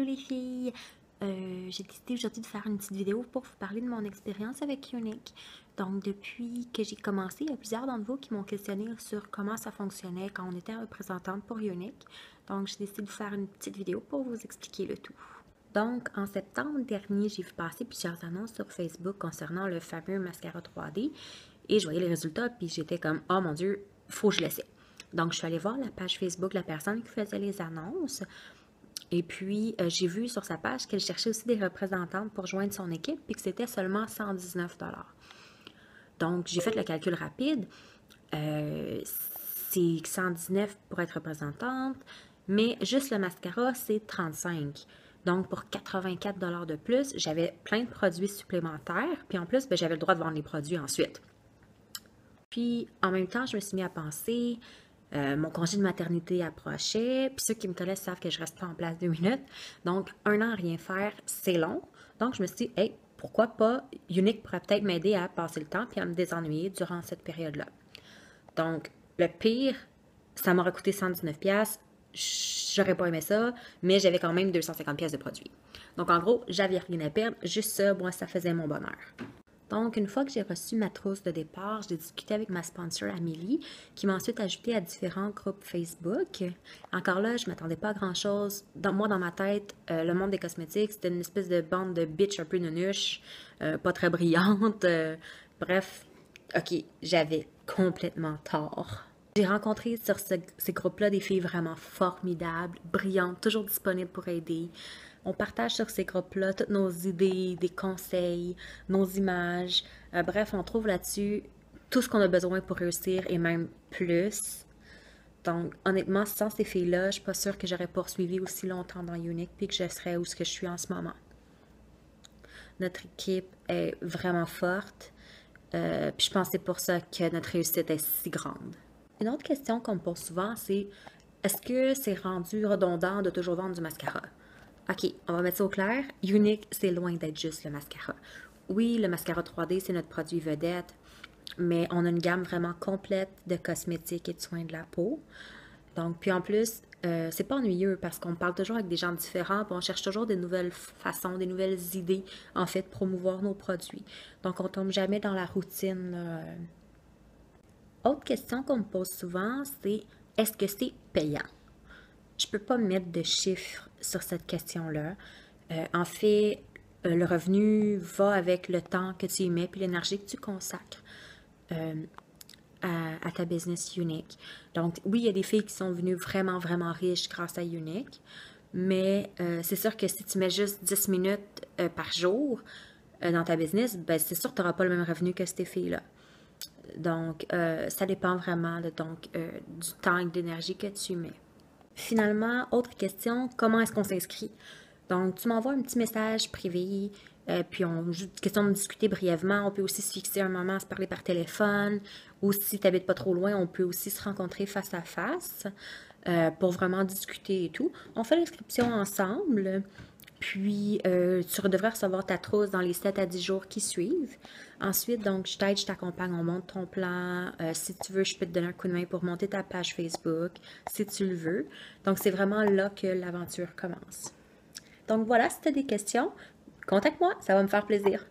Hello les filles! J'ai décidé aujourd'hui de faire une petite vidéo pour vous parler de mon expérience avec Unique. Donc, depuis que j'ai commencé, il y a plusieurs d'entre vous qui m'ont questionné sur comment ça fonctionnait quand on était représentante pour Unique. Donc, j'ai décidé de vous faire une petite vidéo pour vous expliquer le tout. Donc, en septembre dernier, j'ai vu passer plusieurs annonces sur Facebook concernant le fameux mascara 3D et je voyais les résultats puis j'étais comme « Oh mon Dieu, faut que je l'essaie ». Donc, je suis allée voir la page Facebook de la personne qui faisait les annonces. Et puis, j'ai vu sur sa page qu'elle cherchait aussi des représentantes pour joindre son équipe, puis que c'était seulement 119 $. Donc, j'ai fait le calcul rapide. C'est 119 pour être représentante, mais juste le mascara, c'est 35. Donc, pour 84 $ de plus, j'avais plein de produits supplémentaires, puis en plus, j'avais le droit de vendre les produits ensuite. Puis, en même temps, je me suis mis à penser... mon congé de maternité approchait, puis ceux qui me connaissent savent que je reste pas en place 2 minutes. Donc, 1 an à rien faire, c'est long. Donc, je me suis dit, hey, pourquoi pas, Unique pourrait peut-être m'aider à passer le temps puis à me désennuyer durant cette période-là. Donc, le pire, ça m'aurait coûté 119 $. J'aurais pas aimé ça, mais j'avais quand même 250 $ de produits. Donc, en gros, j'avais rien à perdre. Juste ça, moi, ça faisait mon bonheur. Donc, une fois que j'ai reçu ma trousse de départ, j'ai discuté avec ma sponsor Amélie, qui m'a ensuite ajouté à différents groupes Facebook. Encore là, je ne m'attendais pas à grand-chose. Dans ma tête, le monde des cosmétiques, c'était une espèce de bande de bitch un peu nunuche, pas très brillante. Bref, ok, j'avais complètement tort. J'ai rencontré sur ces groupes-là des filles vraiment formidables, brillantes, toujours disponibles pour aider. On partage sur ces groupes-là toutes nos idées, des conseils, nos images. Bref, on trouve là-dessus tout ce qu'on a besoin pour réussir et même plus. Donc, honnêtement, sans ces filles-là, je ne suis pas sûre que j'aurais poursuivi aussi longtemps dans Unique puis que je serais où je suis en ce moment. Notre équipe est vraiment forte. Puis je pense que c'est pour ça que notre réussite est si grande. Une autre question qu'on me pose souvent, c'est est-ce que c'est rendu redondant de toujours vendre du mascara? Ok, on va mettre ça au clair. Unique, c'est loin d'être juste le mascara. Oui, le mascara 3D, c'est notre produit vedette, mais on a une gamme vraiment complète de cosmétiques et de soins de la peau. Donc, puis en plus, c'est pas ennuyeux parce qu'on parle toujours avec des gens différents, puis on cherche toujours des nouvelles façons, des nouvelles idées, en fait, de promouvoir nos produits. Donc, on tombe jamais dans la routine, là. Autre question qu'on me pose souvent, c'est est-ce que c'est payant? Je ne peux pas mettre de chiffres sur cette question-là. En fait, le revenu va avec le temps que tu y mets et l'énergie que tu consacres à ta business Unique. Donc, oui, il y a des filles qui sont venues vraiment, vraiment riches grâce à Unique, mais c'est sûr que si tu mets juste 10 minutes par jour dans ta business, ben, c'est sûr que tu n'auras pas le même revenu que ces filles-là. Donc, ça dépend vraiment du temps et de l'énergie que tu mets. Finalement, autre question, comment est-ce qu'on s'inscrit? Donc, tu m'envoies un petit message privé, puis question de discuter brièvement. On peut aussi se fixer un moment à se parler par téléphone, ou si tu n'habites pas trop loin, on peut aussi se rencontrer face à face pour vraiment discuter et tout. On fait l'inscription ensemble. Puis, tu devrais recevoir ta trousse dans les 7 à 10 jours qui suivent. Ensuite, donc, je t'aide, je t'accompagne, on monte ton plan. Si tu veux, je peux te donner un coup de main pour monter ta page Facebook, si tu le veux. Donc, c'est vraiment là que l'aventure commence. Donc, voilà, si tu as des questions, contacte-moi, ça va me faire plaisir.